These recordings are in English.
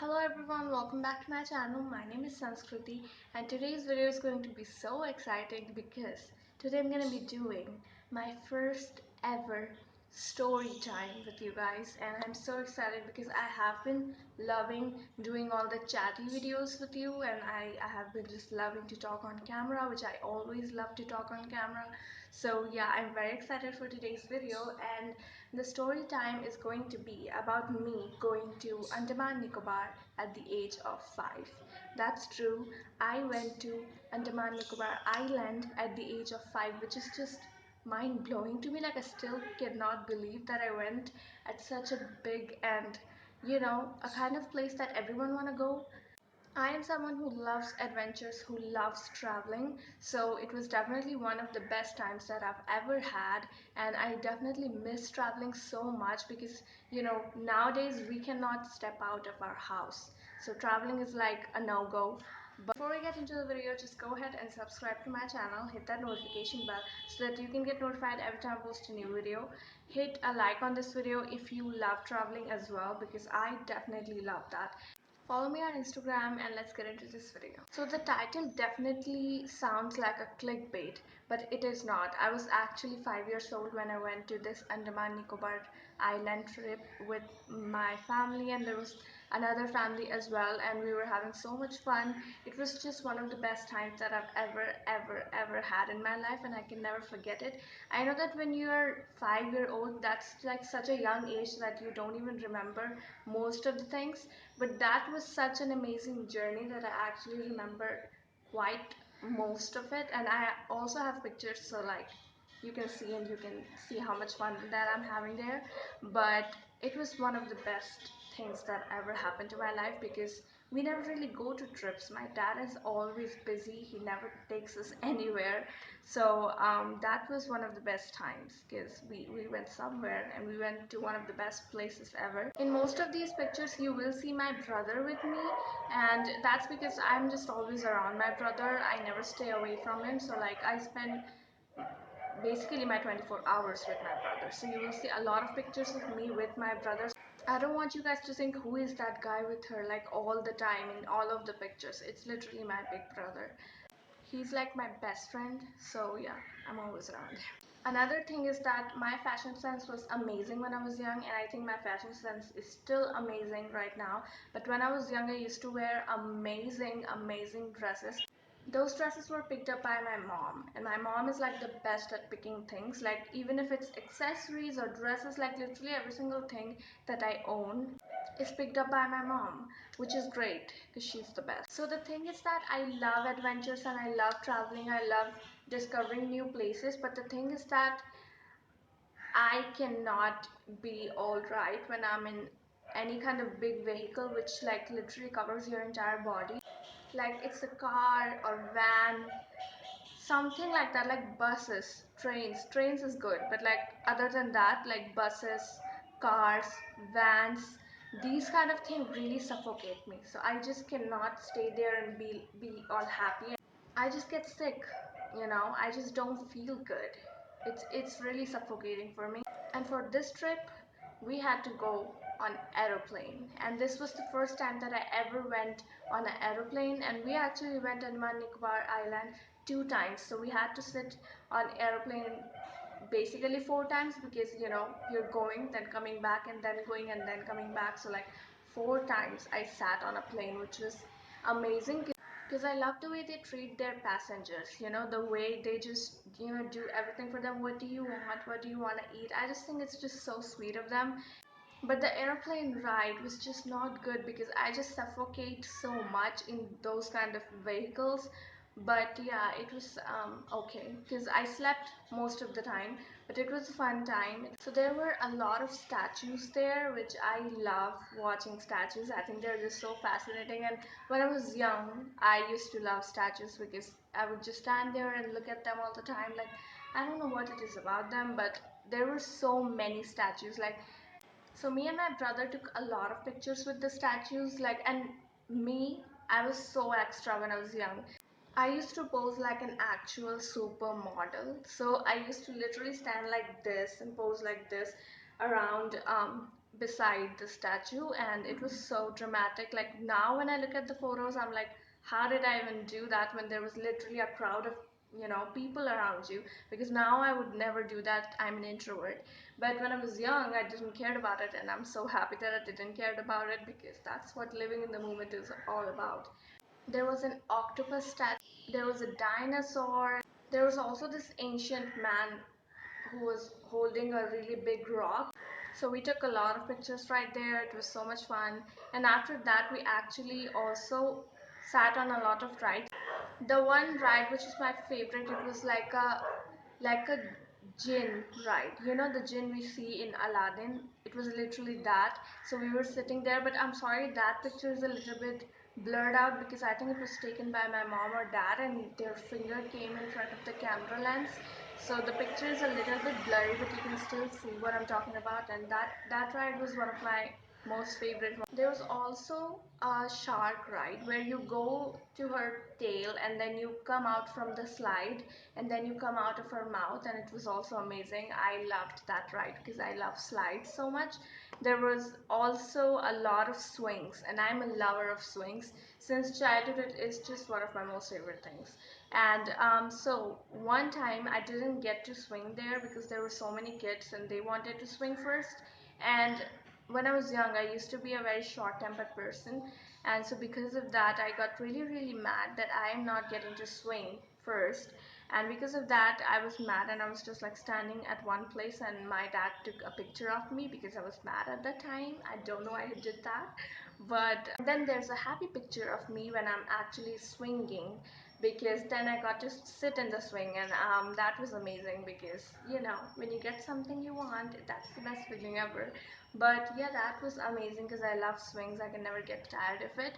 Hello everyone, welcome back to my channel. My name is Sanskriti and today's video is going to be so exciting because today I'm going to be doing my first ever story time with you guys, and I'm so excited because I have been loving doing all the chatty videos with you, and I have been just loving to talk on camera, which I always love to talk on camera. So yeah, I'm very excited for today's video, and the story time is going to be about me going to Andaman Nicobar at the age of 5. That's true. I went to Andaman Nicobar Island at the age of 5, which is just mind blowing to me. Like, I still cannot believe that I went at such a big and a kind of place that everyone want to go. I am someone who loves adventures, who loves traveling, so it was definitely one of the best times that I've ever had, and I definitely miss traveling so much because nowadays we cannot step out of our house. So traveling is like a no-go. But before we get into the video, just go ahead and subscribe to my channel, hit that notification bell so that you can get notified every time I post a new video. Hit a like on this video if you love traveling as well, because I definitely love that. Follow me on Instagram and let's get into this video. So the title definitely sounds like a clickbait, but it is not. I was actually 5 years old when I went to this Andaman Nicobar island trip with my family, and there was another family as well, and we were having so much fun. It was just one of the best times that I've ever had in my life, and I can never forget it. I know that when you're 5 year old, that's like such a young age that you don't even remember most of the things, but that was such an amazing journey that I actually remember quite most of it. And I also have pictures, so like you can see, and you can see how much fun that I'm having there. But it was one of the best things that ever happened to my life because we never really go to trips. My dad is always busy, he never takes us anywhere. So that was one of the best times because we went somewhere and we went to one of the best places ever. In most of these pictures you will see my brother with me, and that's because I'm just always around my brother. I never stay away from him, so like I spend basically my 24 hours with my brother. So you will see a lot of pictures of me with my brothers. I don't want you guys to think who is that guy with her like all the time in all of the pictures. It's literally my big brother. He's like my best friend, so yeah, I'm always around him. Another thing is that my fashion sense was amazing when I was young, and I think my fashion sense is still amazing right now. But when I was young, I used to wear amazing dresses. Those dresses were picked up by my mom, and my mom is like the best at picking things. Like, even if it's accessories or dresses, like literally every single thing that I own is picked up by my mom, which is great because she's the best. So the thing is that I love adventures and I love traveling, I love discovering new places, but the thing is that I cannot be all right when I'm in any kind of big vehicle which like literally covers your entire body. Like, it's a car or van, something like that, like buses, trains is good, but like other than that, like buses, cars, vans, these kind of things really suffocate me. So I just cannot stay there and be all happy. I just get sick, I just don't feel good. It's really suffocating for me. And for this trip we had to go on aeroplane, and this was the first time that I ever went on an aeroplane. And we actually went on Andaman Nicobar Island 2 times, so we had to sit on aeroplane basically 4 times because you're going then coming back and then going and then coming back. So like 4 times I sat on a plane, which was amazing because I love the way they treat their passengers, the way they just do everything for them. What do you want, what do you want to eat? I just think it's just so sweet of them. But the airplane ride was just not good because I just suffocate so much in those kind of vehicles. But yeah, it was okay because I slept most of the time, but it was a fun time. So there were a lot of statues there, which I love watching statues. I think they're just so fascinating. And when I was young, I used to love statues because I would just stand there and look at them all the time. Like, I don't know what it is about them, but there were so many statues. Like, so me and my brother took a lot of pictures with the statues, like, and me, I was so extra when I was young. I used to pose like an actual supermodel. So I used to literally stand like this and pose like this around beside the statue, and it was so dramatic. Like now when I look at the photos, I'm like, how did I even do that when there was literally a crowd of people around you? Because now I would never do that. I'm an introvert. But when I was young, I didn't care about it, and I'm so happy that I didn't care about it because that's what living in the moment is all about. There was an octopus statue, there was a dinosaur, there was also this ancient man who was holding a really big rock. So we took a lot of pictures right there. It was so much fun. And after that, we actually also sat on a lot of rides. The one ride which is my favorite, it was like a jinn ride. You know the jinn we see in Aladdin? It was literally that. So we were sitting there, but I'm sorry that picture is a little bit blurred out because I think it was taken by my mom or dad and their finger came in front of the camera lens. So the picture is a little bit blurry, but you can still see what I'm talking about. And that ride was one of my most favorite one. There was also a shark ride where you go to her tail and then you come out from the slide and then you come out of her mouth, and it was also amazing. I loved that ride because I love slides so much. There was also a lot of swings, and I'm a lover of swings. Since childhood, it is just one of my most favorite things. And so one time I didn't get to swing there because there were so many kids and they wanted to swing first. And when I was young, I used to be a very short-tempered person, and so because of that, I got really, really mad that I am not getting to swing first. And because of that, I was mad and I was just like standing at one place, and my dad took a picture of me because I was mad at the time. I don't know why he did that. But then there's a happy picture of me when I'm actually swinging, because then I got to sit in the swing, and that was amazing because when you get something you want, that's the best feeling ever. But yeah, that was amazing because I love swings. I can never get tired of it.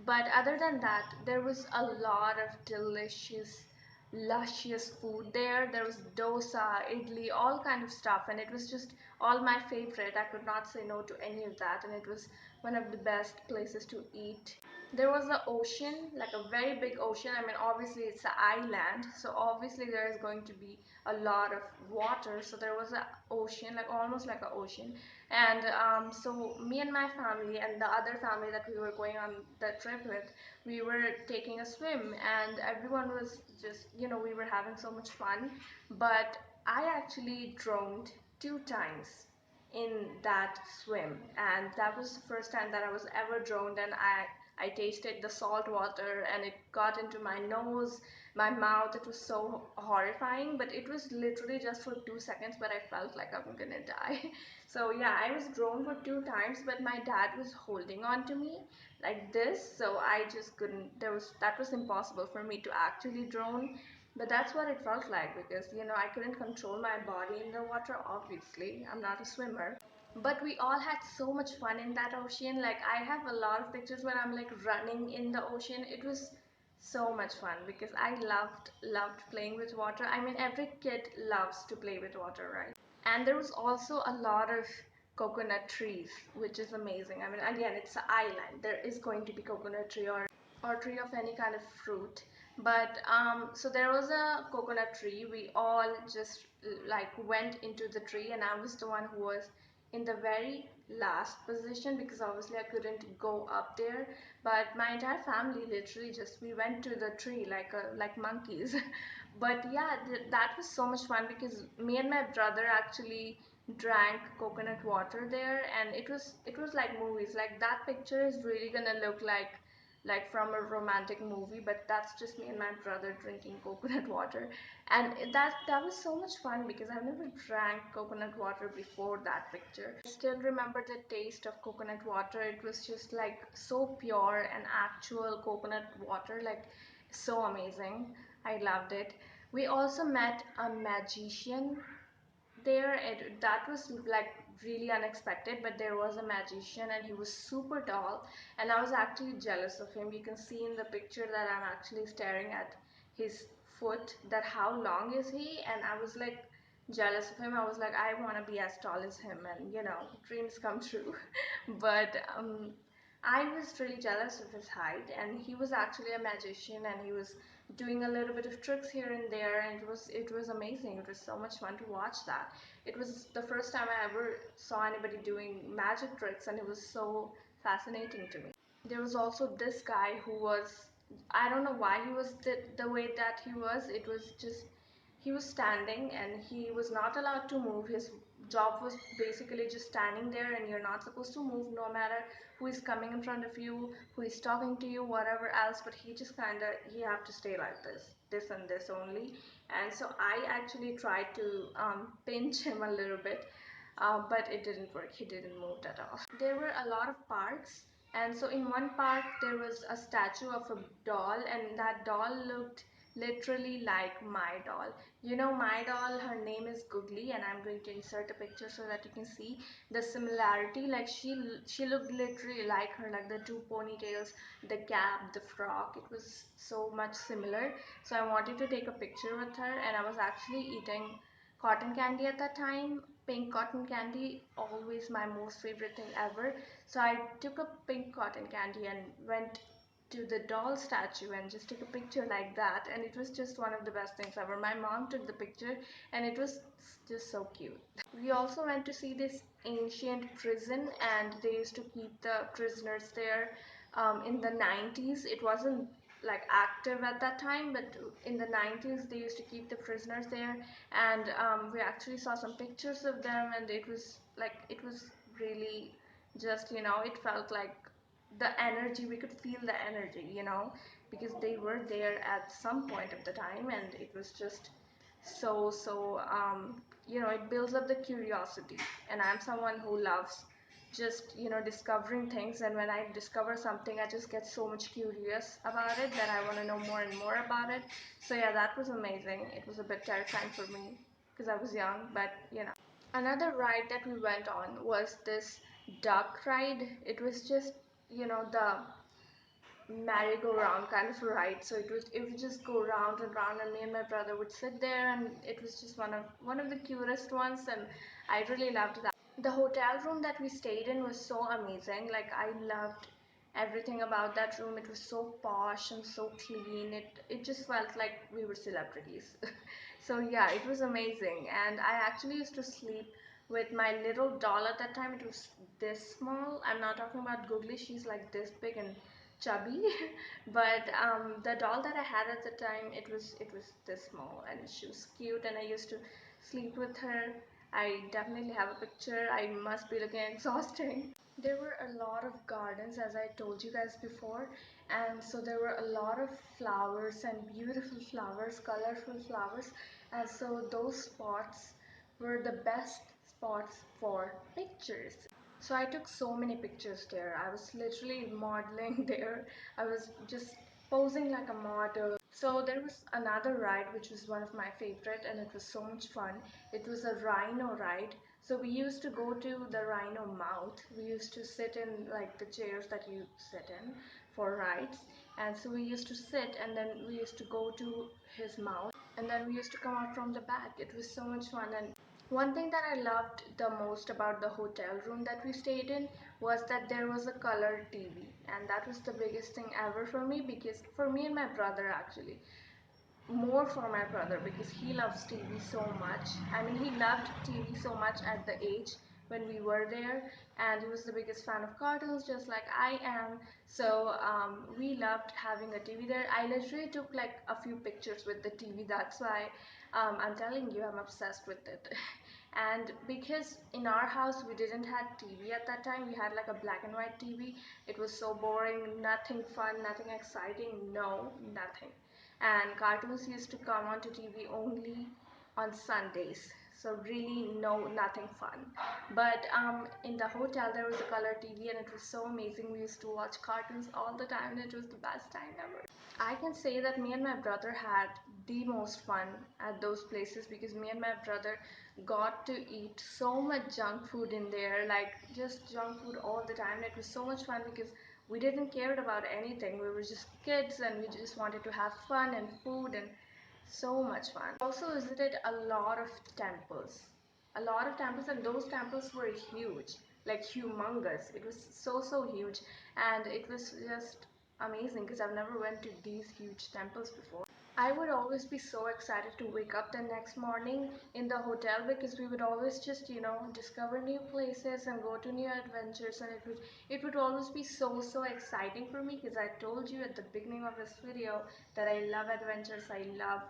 But other than that, there was a lot of delicious, luscious food there. There was dosa, idli, all kind of stuff, and it was just all my favorite. I could not say no to any of that, and it was one of the best places to eat. There was the ocean, like a very big ocean. I mean, obviously it's an island, so obviously there is going to be a lot of water. So there was an ocean, like almost like an ocean. And so me and my family and the other family that we were going on the trip with, we were taking a swim, and everyone was just, we were having so much fun. But I actually drowned 2 times in that swim, and that was the first time that I was ever drowned. And I tasted the salt water and it got into my nose, my mouth. It was so horrifying, but it was literally just for 2 seconds, but I felt like I'm gonna die. So yeah, I was drowned for 2 times, but my dad was holding on to me like this, so I just couldn't. That was impossible for me to actually drown. But that's what it felt like because I couldn't control my body in the water. Obviously, I'm not a swimmer. But we all had so much fun in that ocean. Like I have a lot of pictures where I'm like running in the ocean. It was so much fun because I loved playing with water. I mean, every kid loves to play with water, right? And there was also a lot of coconut trees, which is amazing. I mean, again, it's an island. There is going to be coconut tree or tree of any kind of fruit. But so there was a coconut tree. We all just like went into the tree, and I was the one who was in the very last position because obviously I couldn't go up there. But my entire family literally just we went to the tree like monkeys. But yeah, that was so much fun because me and my brother actually drank coconut water there, and it was like movies. Like that picture is really gonna look like from a romantic movie, but that's just me and my brother drinking coconut water. And that was so much fun because I've never drank coconut water before that picture. I still remember the taste of coconut water. It was just like so pure and actual coconut water, like so amazing. I loved it. We also met a magician there. That was like really unexpected, but there was a magician and he was super tall, and I was actually jealous of him. You can see in the picture that I'm actually staring at his foot, that how long is he, and I was like jealous of him. I was like, I want to be as tall as him, and dreams come true. But I was really jealous of his height, and he was actually a magician, and he was doing a little bit of tricks here and there, and it was amazing. It was so much fun to watch that. It was the first time I ever saw anybody doing magic tricks, and it was so fascinating to me. There was also this guy who was, I don't know why he was the way that he was. It was just, he was standing and he was not allowed to move. His job was basically just standing there, and you're not supposed to move no matter who is coming in front of you, who is talking to you, whatever else. But he just kind of, he have to stay like this and this only. And so I actually tried to pinch him a little bit, but it didn't work. He didn't move at all. There were a lot of parks, and so in one park there was a statue of a doll, and that doll looked literally like my doll. You know, my doll, her name is Googly, and I'm going to insert a picture so that you can see the similarity. Like she looked literally like her, like the two ponytails, the cap, the frock. It was so much similar. So I wanted to take a picture with her, and I was actually eating cotton candy at that time. Pink cotton candy, always my most favorite thing ever. So I took a pink cotton candy and went to the doll statue and just took a picture like that, and it was just one of the best things ever. My mom took the picture, and it was just so cute. We also went to see this ancient prison, and they used to keep the prisoners there. In the 90s, it wasn't like active at that time, but in the 90s they used to keep the prisoners there, and we actually saw some pictures of them, and it was like, it was really just, it felt like the energy, we could feel the energy, because they were there at some point of the time, and it was just so it builds up the curiosity. And I'm someone who loves just discovering things, and when I discover something, I just get so much curious about it that I want to know more and more about it. So yeah, that was amazing. It was a bit terrifying for me because I was young, but another ride that we went on was this duck ride. It was just the merry-go-round kind of a ride. So it would just go round and round, and me and my brother would sit there, and it was just one of the cutest ones, and I really loved that. The hotel room that we stayed in was so amazing. Like, I loved everything about that room. It was so posh and so clean. It just felt like we were celebrities. So yeah, it was amazing. And I actually used to sleep with my little doll. At that time it was this small. I'm not talking about Googly, she's like this big and chubby. But the doll that I had at the time, it was this small, and she was cute, and I used to sleep with her. I definitely have a picture. I must be looking exhausting. There were a lot of gardens, as I told you guys before, and so there were a lot of flowers and beautiful flowers, colorful flowers, and so those spots were the best spots for pictures. So I took so many pictures there. I was literally modeling there. I was just posing like a model. So there was another ride which was one of my favorite, and it was so much fun. It was a rhino ride. So we used to go to the rhino mouth. We used to sit in like the chairs that you sit in for rides. And so we used to sit, and then we used to go to his mouth, and then we used to come out from the back. It was so much fun. And one thing that I loved the most about the hotel room that we stayed in was that there was a color TV, and that was the biggest thing ever for me, because for me and my brother, actually more for my brother, because he loves TV so much. I mean, he loved TV so much at the age when we were there, and he was the biggest fan of cartoons, just like I am. So we loved having a TV there. I literally took like a few pictures with the TV. That's why I'm telling you, I'm obsessed with it. And because in our house we didn't have TV at that time, we had like a black and white TV. It was so boring, nothing fun, nothing exciting, no, nothing. And cartoons used to come onto TV only on Sundays. So really no, nothing fun. But in the hotel there was a color TV, and it was so amazing. We used to watch cartoons all the time, and it was the best time ever. I can say that me and my brother had the most fun at those places, because me and my brother got to eat so much junk food in there, like just junk food all the time. It was so much fun because we didn't care about anything. We were just kids, and we just wanted to have fun and food, and so much fun. Also visited a lot of temples. A lot of temples, and those temples were huge, like humongous. It was so huge, and it was just amazing because I've never went to these huge temples before. I would always be so excited to wake up the next morning in the hotel because we would always just, discover new places and go to new adventures, and it would always be so exciting for me because I told you at the beginning of this video that I love adventures. I love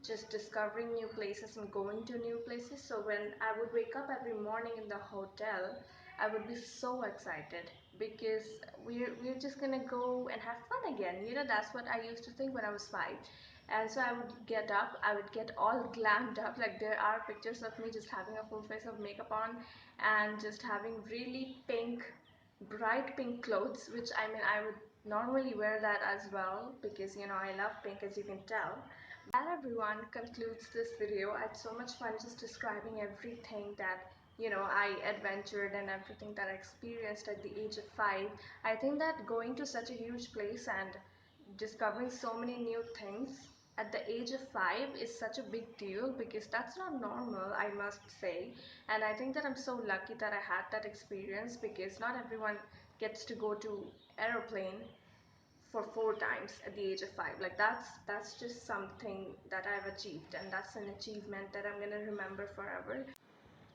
just discovering new places and going to new places. So when I would wake up every morning in the hotel, I would be so excited because we're just gonna go and have fun again. That's what I used to think when I was 5. And so I would get up, I would get all glammed up. Like there are pictures of me just having a full face of makeup on and just having really pink, bright pink clothes, which I mean, I would normally wear that as well because I love pink, as you can tell. That, everyone, concludes this video. I had so much fun just describing everything that I adventured and everything that I experienced at the age of 5. I think that going to such a huge place and discovering so many new things at the age of 5 is such a big deal because that's not normal, I must say. And I think that I'm so lucky that I had that experience because not everyone gets to go to aeroplane for 4 times at the age of 5. Like that's just something that I've achieved, and that's an achievement that I'm gonna remember forever.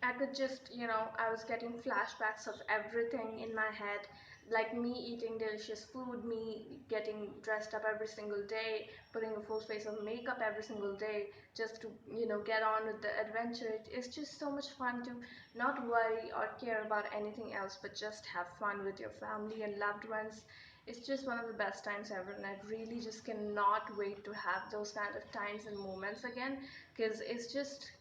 I could just, I was getting flashbacks of everything in my head, like me eating delicious food, me getting dressed up every single day, putting a full face of makeup every single day, just to, get on with the adventure. It's just so much fun to not worry or care about anything else, but just have fun with your family and loved ones. It's just one of the best times ever, and I really just cannot wait to have those kind of times and moments again, because it's just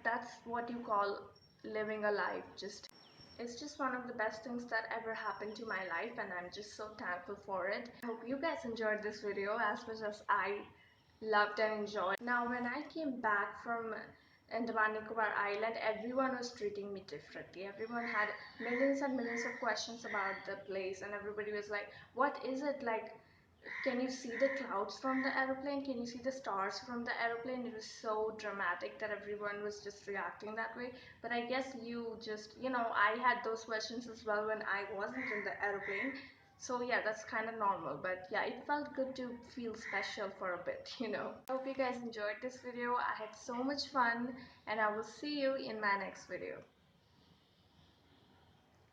that's what you call living a life. Just it's just one of the best things that ever happened to my life, and I'm just so thankful for it. I hope you guys enjoyed this video as much as I loved and enjoyed. Now, when I came back from Andaman Nicobar Island, everyone was treating me differently. Everyone had millions and millions of questions about the place, and everybody was like, what is it like? Can you see the clouds from the aeroplane? Can you see the stars from the aeroplane? It was so dramatic that everyone was just reacting that way. But I guess you just, I had those questions as well when I wasn't in the aeroplane. So yeah, that's kind of normal. But yeah, it felt good to feel special for a bit. I hope you guys enjoyed this video. I had so much fun, and I will see you in my next video.